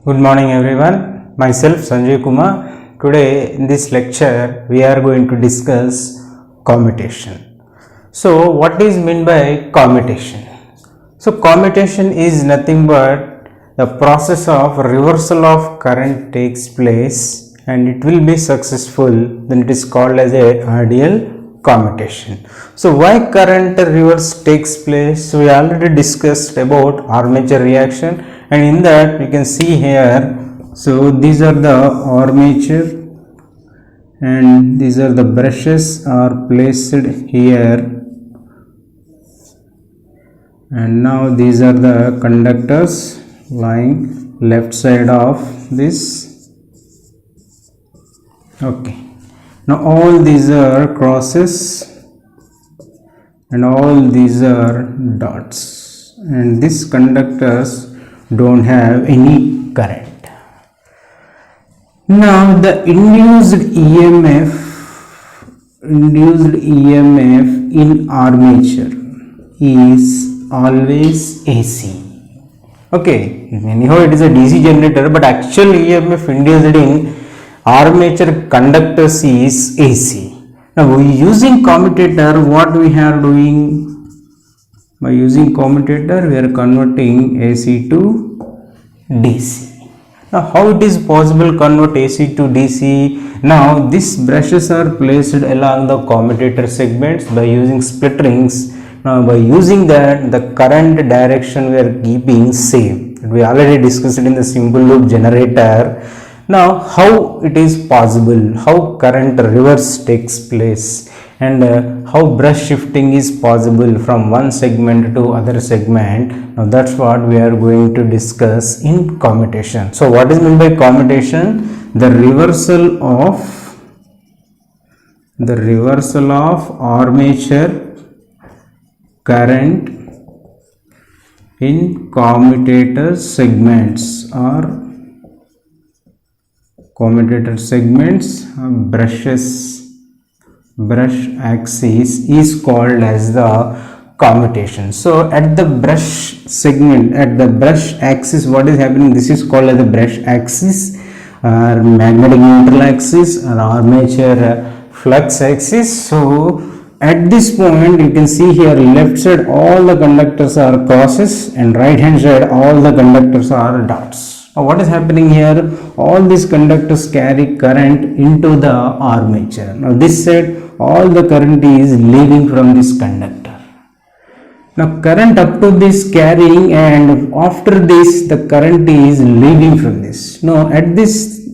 Good morning everyone. Myself Sanjay Kumar. Today in this lecture we are going to discuss commutation. So what is meant by commutation? So commutation is nothing but the process of reversal of current takes place and it will be successful, then it is called as a ideal commutation. So why current reverse takes place? So we already discussed about armature reaction, and in that we can see here, so these are the armature and these are the brushes are placed here, and now these are the conductors lying left side of this. Okay, now all these are crosses and all these are dots, and these conductors don't have any current. Now the induced EMF in armature is always AC. Okay, anyhow it is a DC generator, but actual EMF induced in armature conductors is AC. Now we using commutator, what we are doing? By using commutator we are converting AC to DC. Now how it is possible convert AC to DC? Now these brushes are placed along the commutator segments by using split rings. Now by using that, the current direction we are keeping same. We already discussed it in the simple loop generator. Now how it is possible, how current reverse takes place, and how brush shifting is possible from one segment to other segment. Now that's what we are going to discuss in commutation. So what is meant by commutation? The reversal of armature current in commutator segments or brush axis is called as the commutation. So at the brush segment, at the brush axis, what is happening? This is called as the brush axis or magnetic neutral axis or armature flux axis. So at this point you can see here, left side all the conductors are crosses and right hand side all the conductors are dots. Now what is happening here? All these conductors carry current into the armature. Now this side all the current is leaving from this conductor. Now current up to this carrying, and after this the current is leaving from this. Now at this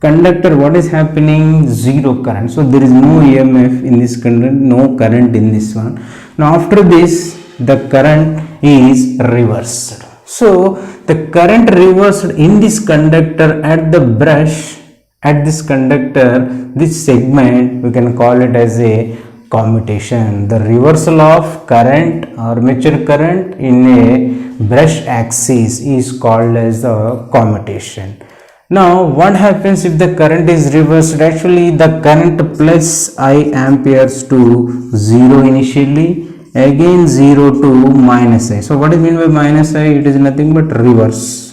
conductor what is happening? Zero current. So there is no EMF in this conductor, no current in this one. Now after this the current is reversed. So the current reversed in this conductor at the brush, at this conductor, this segment, we can call it as a commutation. The reversal of current, armature current in a brush axis is called as the commutation. Now what happens if the current is reversed? Actually the current plus I amperes to 0 initially, again 0 to minus I. So what is meant by minus I? It is nothing but reverse.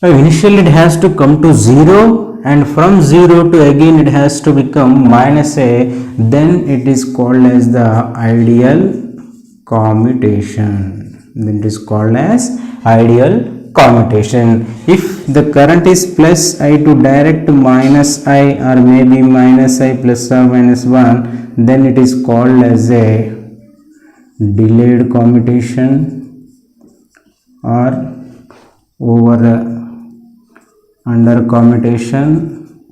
Now initially it has to come to 0, and from 0 to again it has to become minus A, then it is called as the ideal commutation. Then it is called as ideal commutation. If the current is plus I to direct to minus I, or maybe minus I plus or minus 1, then it is called as a delayed commutation or under commutation,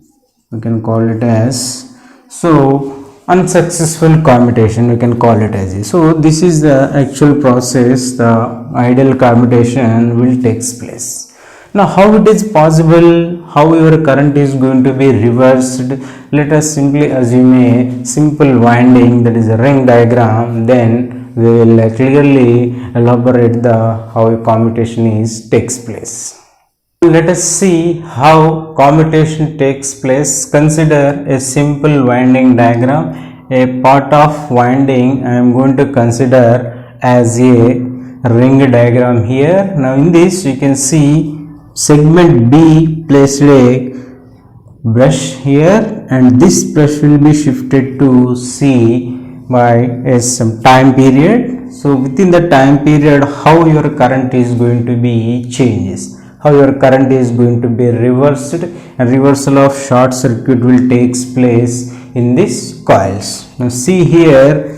we can call it as, so unsuccessful commutation we can call it as. So this is the actual process, the ideal commutation will takes place. Now how it is possible, how your current is going to be reversed? Let us simply assume a simple winding, that is a ring diagram, then we will clearly elaborate the how a commutation takes place. Let us see how commutation takes place. Consider a simple winding diagram. A part of winding I am going to consider as a ring diagram here. Now in this you can see segment B placed a brush here, and this brush will be shifted to C by some time period. So within the time period, how your current is going to be changes, how your current is going to be reversed, and reversal of short circuit will takes place in these coils. Now see here,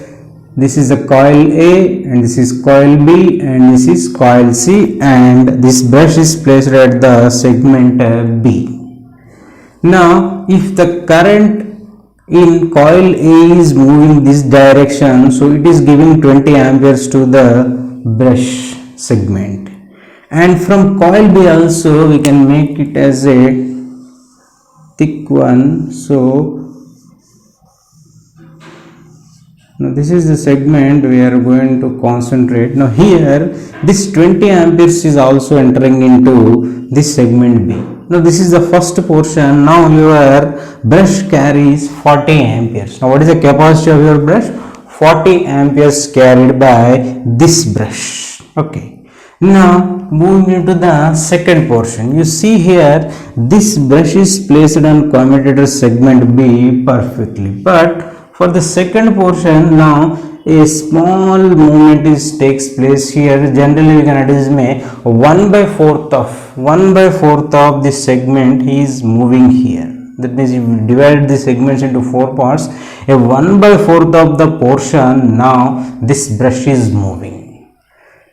this is the coil A and this is coil B and this is coil C, and this brush is placed at the segment B. Now if the current in coil A is moving this direction, so it is giving 20 amperes to the brush segment, and from coil B also we can make it as a thick one. So now this is the segment we are going to concentrate. Now here this 20 amperes is also entering into this segment B. Now this is the first portion. Now your brush carries 40 amperes. Now what is the capacity of your brush? 40 amperes carried by this brush. Okay. Now moving into the second portion, you see here this brush is placed on commutator segment B perfectly, but for the second portion, now a small movement takes place here. Generally we can assume 1/4 of this segment is moving here. That means if you divide the segments into 4 parts, a 1/4 of the portion, now this brush is moving.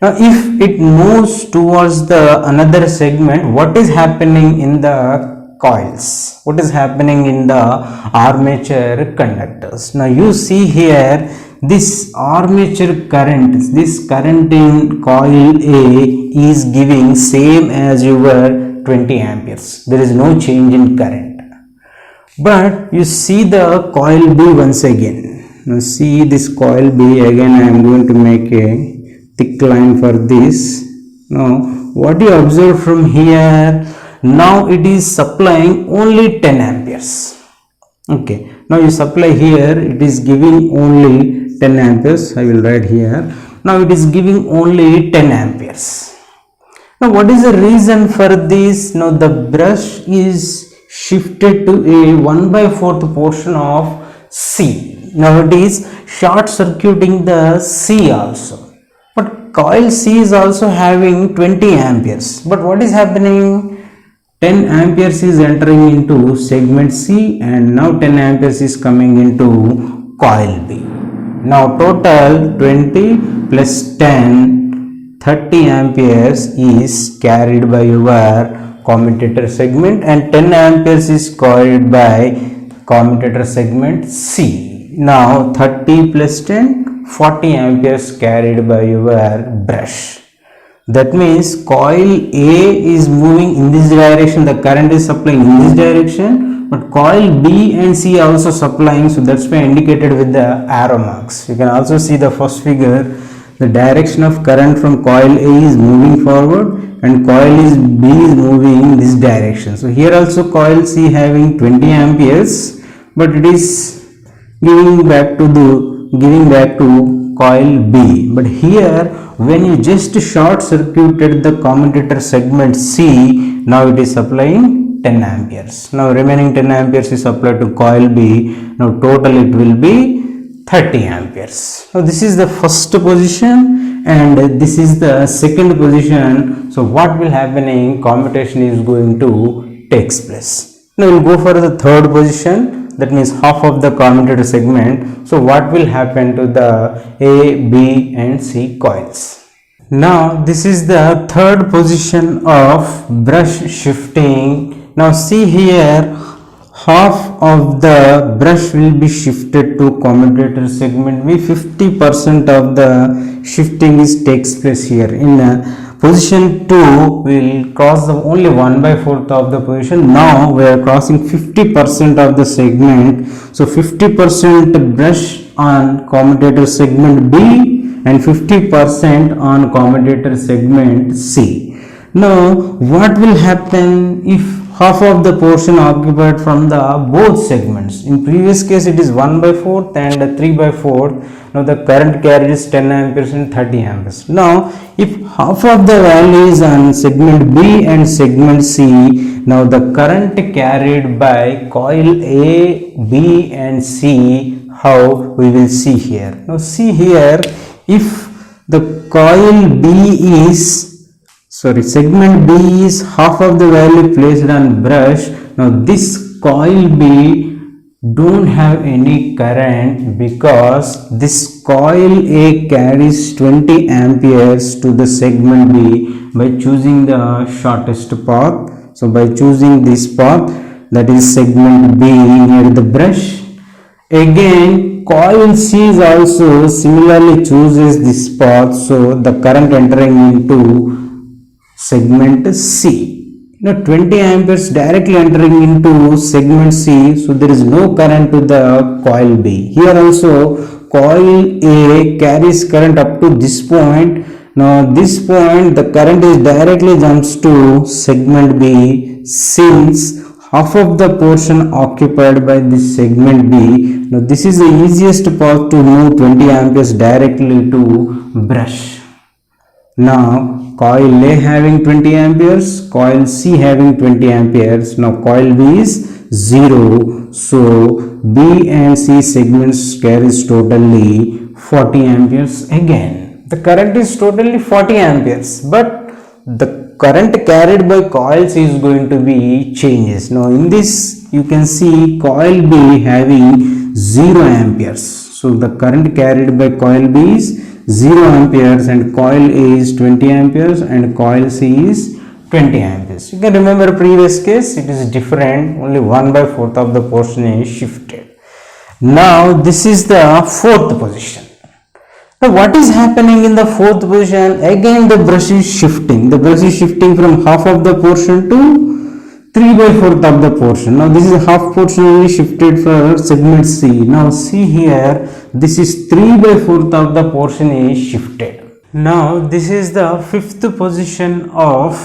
Now if it moves towards the another segment, what is happening in the coils? What is happening in the armature conductors? Now you see here this armature current, this current in coil A is giving same as your 20 amperes. There is no change in current. But you see the coil B once again. Now see this coil B again. I am going to make a thick line for this. Now what you observe from here, now it is supplying only 10 amperes. Okay, now you supply here, it is giving only 10 amperes. I will write here. Now it is giving only 10 amperes. Now what is the reason for this? Now the brush is shifted to a 1/4 portion of C. Now it is short circuiting the C also. But coil C is also having 20 amperes. But what is happening? 10 amperes is entering into segment C, and now 10 amperes is coming into coil B. Now total 20 plus 10, 30 amperes is carried by your commutator segment, and 10 amperes is carried by commutator segment C. Now 30 plus 10, 40 amperes carried by your brush. That means coil A is moving in this direction, the current is supplying in this direction, but coil B and C also supplying, so that's why indicated with the arrow marks. You can also see the first figure, the direction of current from coil A is moving forward and coil B is moving in this direction. So here also coil C having 20 amperes, but it is giving back to coil B. But here when you just short circuited the commutator segment C, now it is supplying 10 amperes. Now remaining 10 amperes is supplied to coil B. Now total it will be 30 amperes. Now this is the first position and this is the second position. So what will happen in commutation is going to takes place. Now we will go for the third position. That means half of the commutator segment. So what will happen to the A, B and C coils? Now this is the third position of brush shifting. Now see here, half of the brush will be shifted to commutator segment B. 50% of the shifting takes place here. In position 2 will cross the only 1/4 of the position. Now we are crossing 50% of the segment. So 50% brush on commutator segment B and 50% on commutator segment C. Now what will happen if half of the portion occupied from the both segments. In previous case it is 1 by 4th and 3 by 4th. Now the current carried is 10 amperes and 30 amperes. Now if half of the value is on segment B and segment C, now the current carried by coil A, B and C, how we will see here. Now see here, if the coil B is segment B is half of the value placed on brush. Now this coil B don't have any current because this coil A carries 20 amperes to the segment B by choosing the shortest path. So by choosing this path, that is segment B near the brush. Again coil C is also similarly chooses this path, so the current entering into segment C. Now 20 amperes directly entering into segment C, so there is no current to the coil B. Here also coil A carries current up to this point. Now this point the current is directly jumps to segment B, since half of the portion occupied by this segment B. Now this is the easiest path to move 20 amperes directly to brush. Now coil A having 20 amperes, coil C having 20 amperes. Now coil B is 0, so B and C segments carries totally 40 amperes again. The current is totally 40 amperes, but the current carried by coil C is going to be changes. Now in this you can see coil B having 0 amperes. So the current carried by coil B is 0 amperes and coil A is 20 amperes and coil C is 20 amperes. You can remember previous case, it is different, only 1 by 4th of the portion is shifted. Now this is the fourth position. Now what is happening in the fourth position? Again the brush is shifting. The brush is shifting from half of the portion to 3 by 4th of the portion. Now this is half portion only shifted for segment C. Now see here, this is 3 by 4th of the portion is shifted. Now this is the fifth position of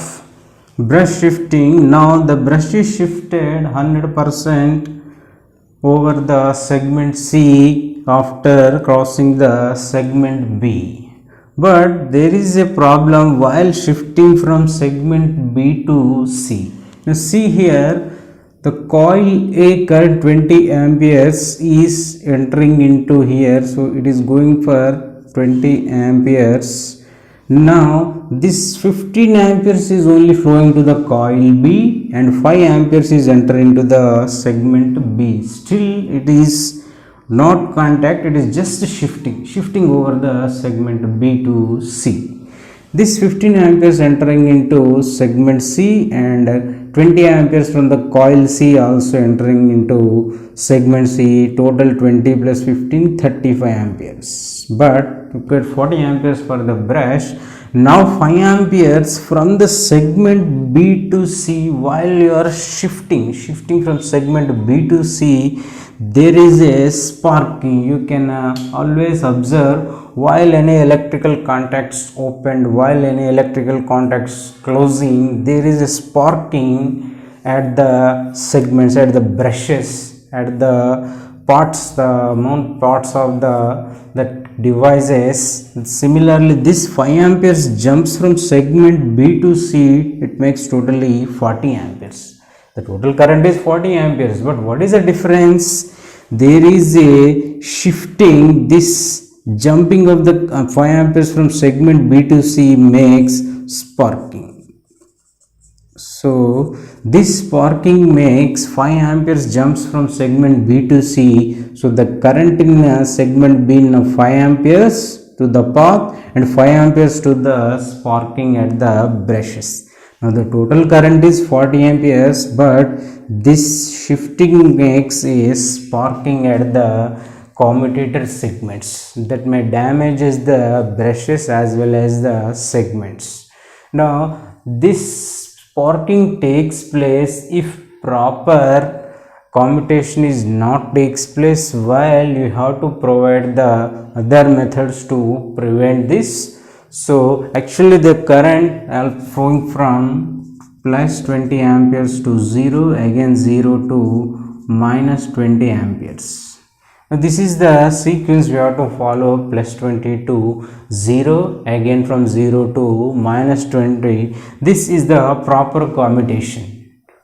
brush shifting. Now the brush is shifted 100% over the segment C after crossing the segment B. But there is a problem while shifting from segment B to C. Now see here, the coil A current 20 amperes is entering into here, so it is going for 20 amperes. Now this 15 amperes is only flowing to the coil B and 5 amperes is entering to the segment B. Still it is not contact, it is just shifting over the segment B to C. This 15 amperes entering into segment C and 20 amperes from the coil C also entering into segment C. Total 20 plus 15, 35 amperes. But you get 40 amperes for the brush. Now 5 amperes from the segment B to C. While you are shifting from segment B to C, there is a sparking. You can always observe while any electrical contacts opened, while any electrical contacts closing, there is a sparking at the segments, at the brushes, at the parts, the mount parts of the devices. Similarly, this 5 amperes jumps from segment B to C, it makes totally 40 amperes. The total current is 40 amperes, but what is the difference? There is a shifting, this jumping of the 5 amperes from segment B to C makes sparking. So this sparking makes 5 amperes jumps from segment B to C. So the current in segment B is 5 amperes to the path and 5 amperes to the sparking at the brushes. Now the total current is 40 amperes, but this shifting makes a sparking at the commutator segments that may damages the brushes as well as the segments. Now this sparking takes place if proper commutation is not takes place, while you have to provide the other methods to prevent this. So actually the current flowing from plus 20 amperes to 0, again 0 to minus 20 amperes. Now this is the sequence we have to follow, plus 20 to 0, again from 0 to minus 20. This is the proper commutation.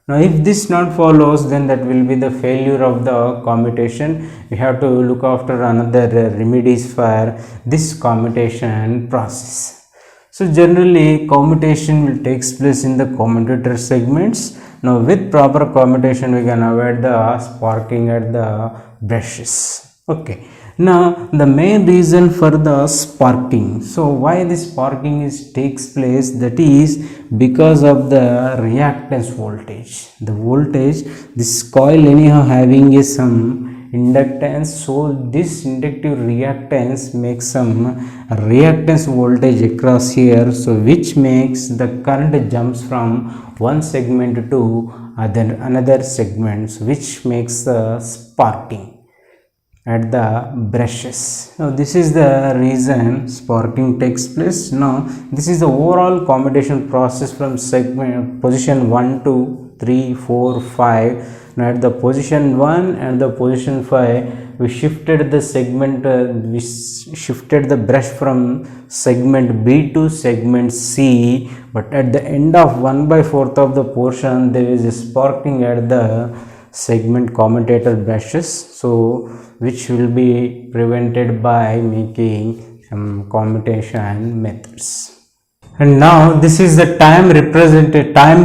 Now if this not follows, then that will be the failure of the commutation. We have to look after another remedies for this commutation process. So generally commutation will takes place in the commutator segments. Now with proper commutation we can avoid the sparking at the brushes. Okay. Now the main reason for the sparking. So why this sparking takes place, that is because of the reactance voltage. The voltage, this coil anyhow having a some inductance, so this inductive reactance makes some reactance voltage across here, so which makes the current jumps from one segment to another segment, which makes the sparking at the brushes. Now this is the reason sparking takes place. Now this is the overall commutation process from segment position 1 to 3 4 5. Now at the position 1 and the position 5 we shifted the segment, we shifted the brush from segment B to segment C, but at the end of 1/4 of the portion there is a sparking at the segment commutator brushes, so which will be prevented by making some commutation methods. And now this is the time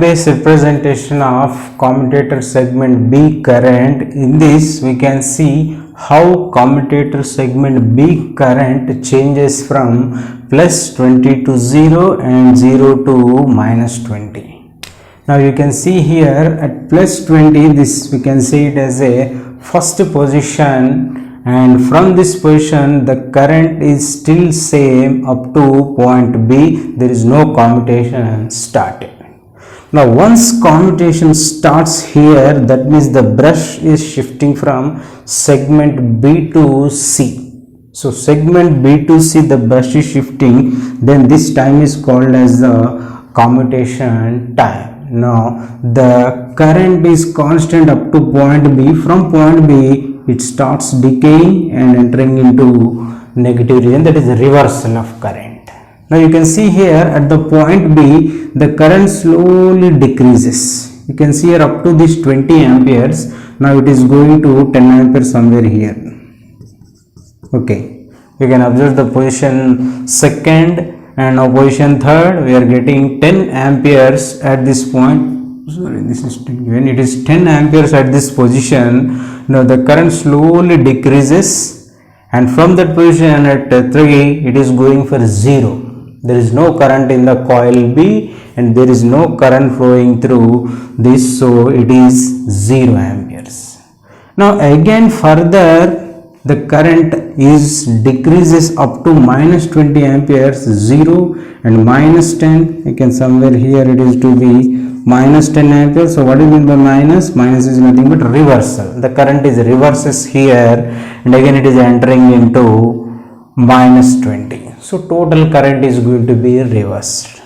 based representation of commutator segment B current. In this we can see how commutator segment B current changes from plus 20 to 0 and 0 to minus 20. Now you can see here at plus 20, this we can see it as a first position, and from this position the current is still same up to point B. There is no commutation started. Now once commutation starts here, that means the brush is shifting from segment B to C. So segment B to C the brush is shifting, then this time is called as the commutation time. Now the current is constant up to point B. From point B it starts decaying and entering into negative region, that is the reversal of current. Now you can see here at the point B the current slowly decreases. You can see here up to this 20 amperes. Now it is going to 10 amperes somewhere here. Okay, you can observe the position second and now position third, we are getting 10 amperes at this point. Sorry, this is 10. When it is 10 amperes at this position, now the current slowly decreases, and from that position at 3 it is going for 0. There is no current in the coil B and there is no current flowing through this, so it is 0 amperes. Now again further the current is decreases up to minus 20 amperes, 0 and minus 10. You can somewhere here it is to be minus 10 amperes. So what is meant by minus? Minus is nothing but reversal. The current is reverses here and again it is entering into minus 20. So total current is going to be reversed.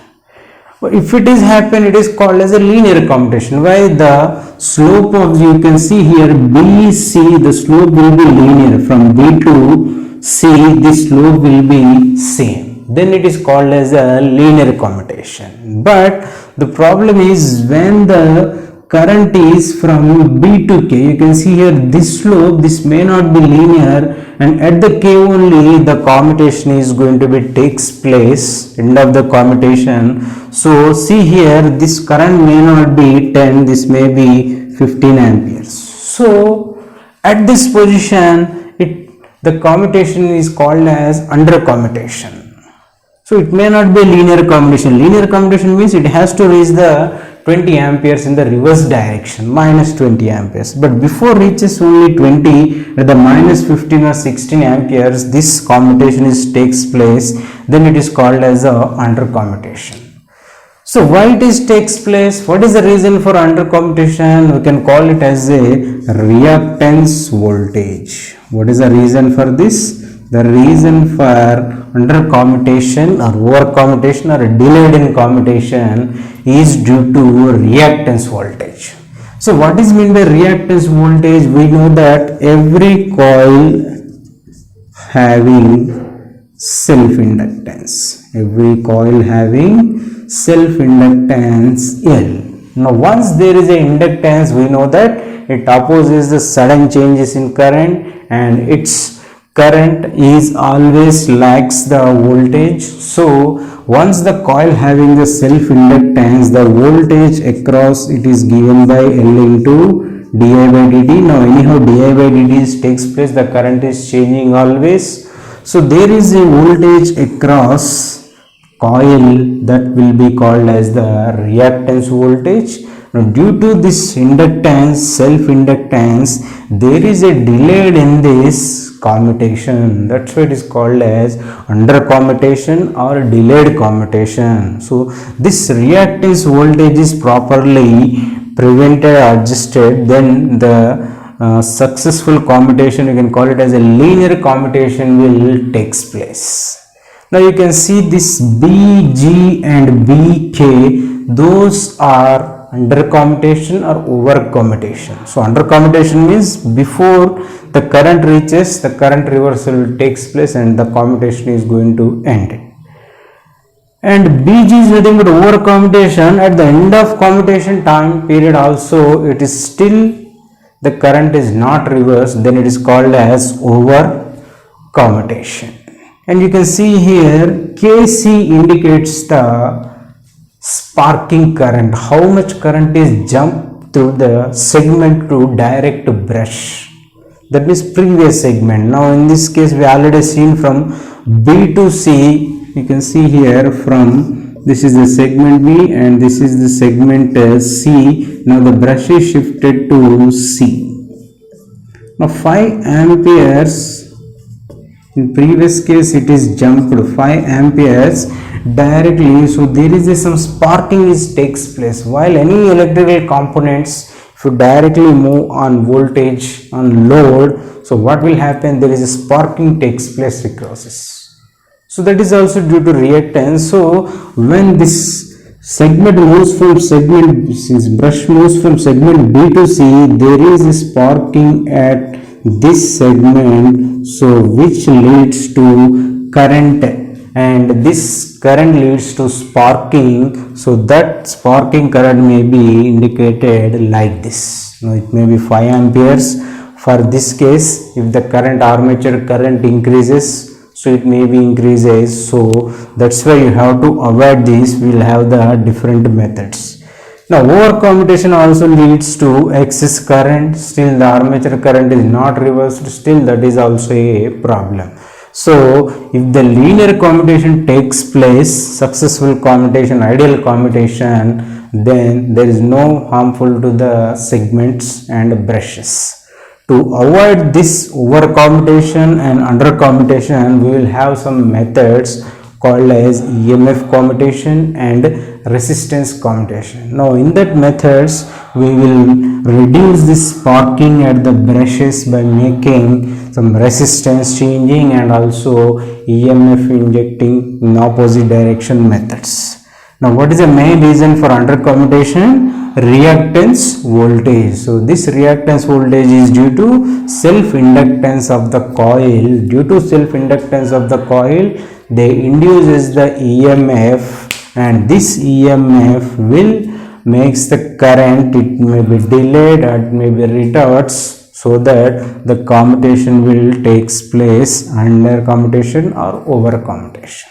If it is happen, it is called as a linear commutation. Why? The slope of, you can see here BC, the slope will be linear. From B to C, this slope will be same. Then it is called as a linear commutation. But the problem is when the current is from B to K, you can see here this slope, this may not be linear, and at the K only the commutation is going to be takes place, end of the commutation. So see here this current may not be 10, this may be 15 amperes. So at this position the commutation is called as under commutation. So it may not be linear commutation. Linear commutation means it has to reach the 20 amperes in the reverse direction, minus 20 amperes. But before reaches only 20, at the minus 15 or 16 amperes, this commutation takes place. Then it is called as a under commutation. So why it takes place? What is the reason for under commutation? We can call it as a reactance voltage. What is the reason for this? The reason for under commutation or over commutation or delayed in commutation is due to reactance voltage. So what is meant by reactance voltage? We know that every coil having self-inductance, L. Now once there is a inductance, we know that it opposes the sudden changes in current, and its current is always lags the voltage. So once the coil having the self-inductance, the voltage across it is given by L into di by dt. Now anyhow di by dt takes place, the current is changing always. So there is a voltage across coil that will be called as the reactance voltage. Now due to this inductance, self-inductance, there is a delay in this commutation. That's why it is called as under commutation or delayed commutation. So this reactance voltage is properly prevented or adjusted, then the successful commutation, you can call it as a linear commutation, will takes place. Now you can see this B, G and B, K, those are under commutation or over commutation. So under commutation means before the current reaches, the current reversal takes place and the commutation is going to end. And BG is nothing but over commutation. At the end of commutation time period also, it is still the current is not reversed, then it is called as over commutation. And you can see here KC indicates the sparking current, how much current is jumped through the segment to direct brush, that means previous segment. Now in this case we already seen from B to C, you can see here from this is the segment B and this is the segment C. Now the brush is shifted to C. Now 5 amperes, in previous case it is jumped 5 amperes directly. So there is some sparking is takes place. While any electrical components, if you directly move on voltage on load, so what will happen, there is a sparking takes place across this. So that is also due to reactance. So when this segment moves from segment, since brush moves from segment B to C, there is a sparking at this segment, so which leads to current, and this current leads to sparking. So that sparking current may be indicated like this. Now it may be 5 amperes. For this case, if the current armature current increases, so it may be increases. So that's why you have to avoid this. We will have the different methods. Now over commutation also leads to excess current, still the armature current is not reversed, still that is also a problem. So if the linear commutation takes place, successful commutation, ideal commutation, then there is no harmful to the segments and brushes. To avoid this over commutation and under commutation, we will have some methods called as EMF commutation and resistance commutation. Now in that methods, we will reduce this sparking at the brushes by making some resistance changing and also EMF injecting in opposite direction methods. Now what is the main reason for under commutation? Reactance voltage. So this reactance voltage is due to self-inductance of the coil. Due to self-inductance of the coil, they induces the EMF, and this EMF will makes the current, it may be delayed or it may be retards, so that the commutation will takes place under commutation or over commutation.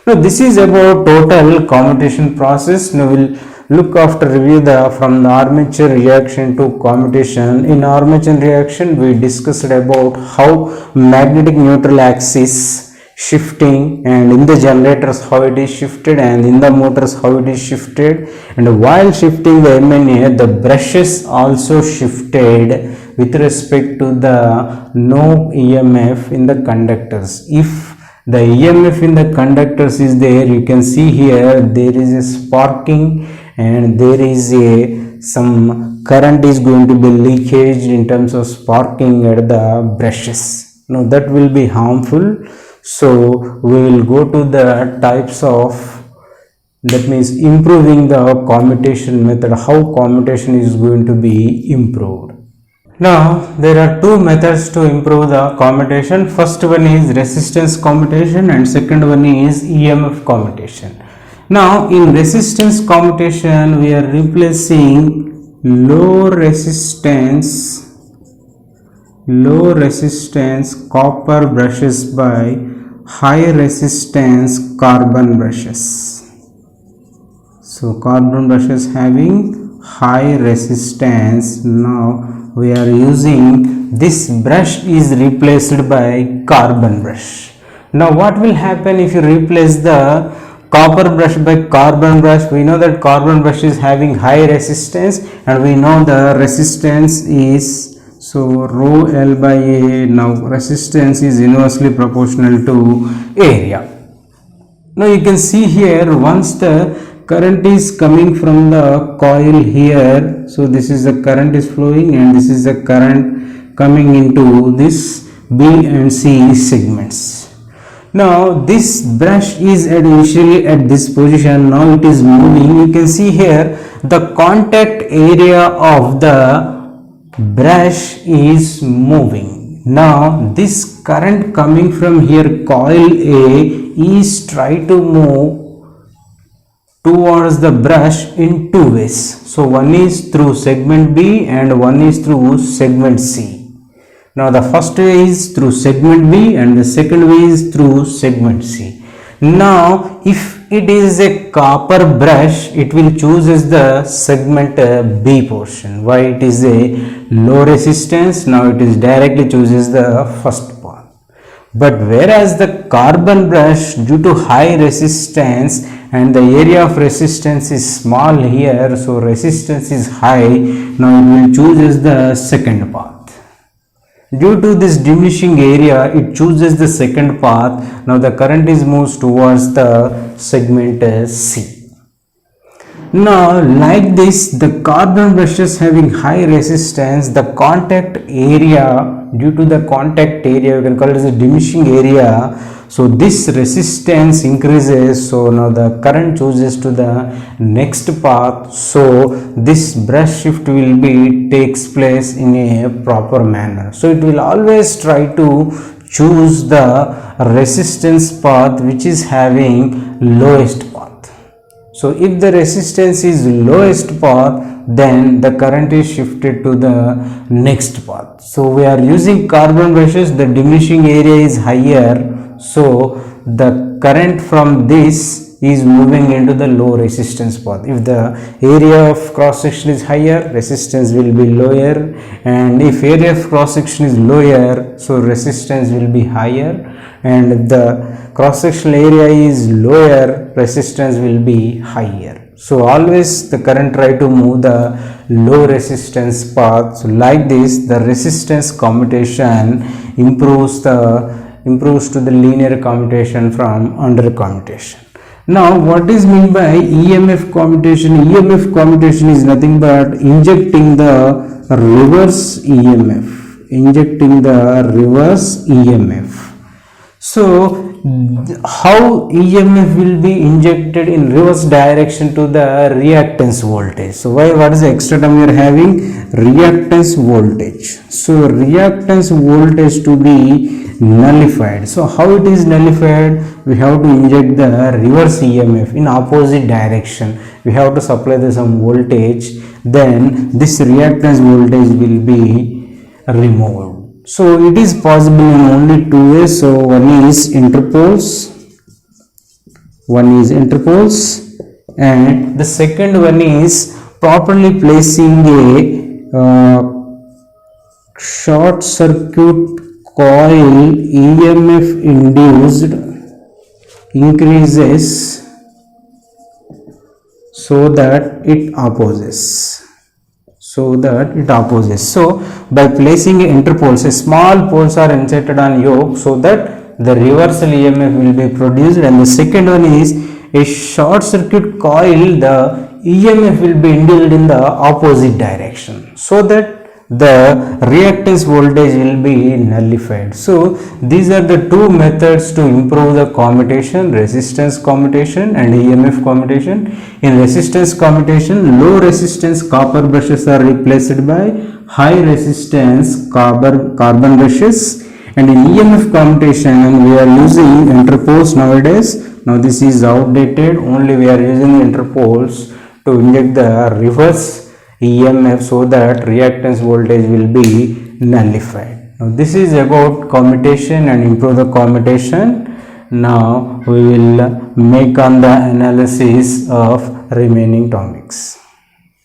Now this is about total commutation process. Now we will look after review the from the armature reaction to commutation. In armature reaction, we discussed about how magnetic neutral axis shifting, and in the generators how it is shifted, and in the motors how it is shifted, and while shifting the MNA, the brushes also shifted with respect to the no EMF in the conductors. If the EMF in the conductors is there, you can see here there is a sparking and there is a some current is going to be leakage in terms of sparking at the brushes. Now that will be harmful. So we will go to the types of, that means improving the commutation method, how commutation is going to be improved. Now there are two methods to improve the commutation. First one is resistance commutation and second one is EMF commutation. Now in resistance commutation we are replacing low resistance copper brushes by high resistance carbon brushes. So carbon brushes having high resistance. Now we are using this brush is replaced by carbon brush. Now what will happen if you replace the copper brush by carbon brush? We know that carbon brush is having high resistance and we know the resistance is, so rho L by A. Now resistance is inversely proportional to area. Now you can see here, once the current is coming from the coil here, so this is the current is flowing and this is the current coming into this B and C segments. Now this brush is initially at this position, now it is moving. You can see here the contact area of the brush is moving. Now this current coming from here coil A is try to move towards the brush in two ways. So one is through segment B and one is through segment C. Now the first way is through segment B and the second way is through segment C. Now if it is a copper brush, it will choose as the segment B portion. Why? It is a low resistance. Now it is directly chooses the first path. But whereas the carbon brush, due to high resistance and the area of resistance is small here, so resistance is high, now it will choose as the second path. Due to this diminishing area, it chooses the second path. Now the current is moves towards the segment C. Now like this, the carbon brushes having high resistance, the contact area, due to the contact area, you can call it as a diminishing area, so this resistance increases. So now the current chooses to the next path, so this brush shift will be takes place in a proper manner. So it will always try to choose the resistance path which is having lowest path. So if the resistance is lowest path, then the current is shifted to the next path. So we are using carbon brushes, the diminishing area is higher, so the current from this is moving into the low resistance path. If the area of cross section is higher, resistance will be lower, and if area of cross section is lower, so resistance will be higher, and if the cross sectional area is lower, resistance will be higher. So always the current try to move the low resistance path. So like this, the resistance commutation improves to the linear commutation from under commutation. Now what is meant by EMF commutation? EMF commutation is nothing but injecting the reverse EMF. So how EMF will be injected in reverse direction to the reactance voltage? So what is the extra term we are having? Reactance voltage. So reactance voltage to be nullified. So how it is nullified? We have to inject the reverse EMF in opposite direction. We have to supply some voltage, then this reactance voltage will be removed. So it is possible in only two ways. So one is interpoles, and the second one is properly placing a short circuit coil. EMF induced increases so that it opposes. So by placing interpoles, small poles are inserted on yoke so that the reversal EMF will be produced, and the second one is a short circuit coil, the EMF will be induced in the opposite direction so that the reactance voltage will be nullified. So these are the two methods to improve the commutation: resistance commutation and EMF commutation. In resistance commutation, low resistance copper brushes are replaced by high resistance carbon brushes, and in EMF commutation we are using interpoles nowadays. Now this is outdated, only we are using interpoles to inject the reverse EMF so that reactance voltage will be nullified. Now this is about commutation and improve the commutation. Now we will make on the analysis of remaining topics.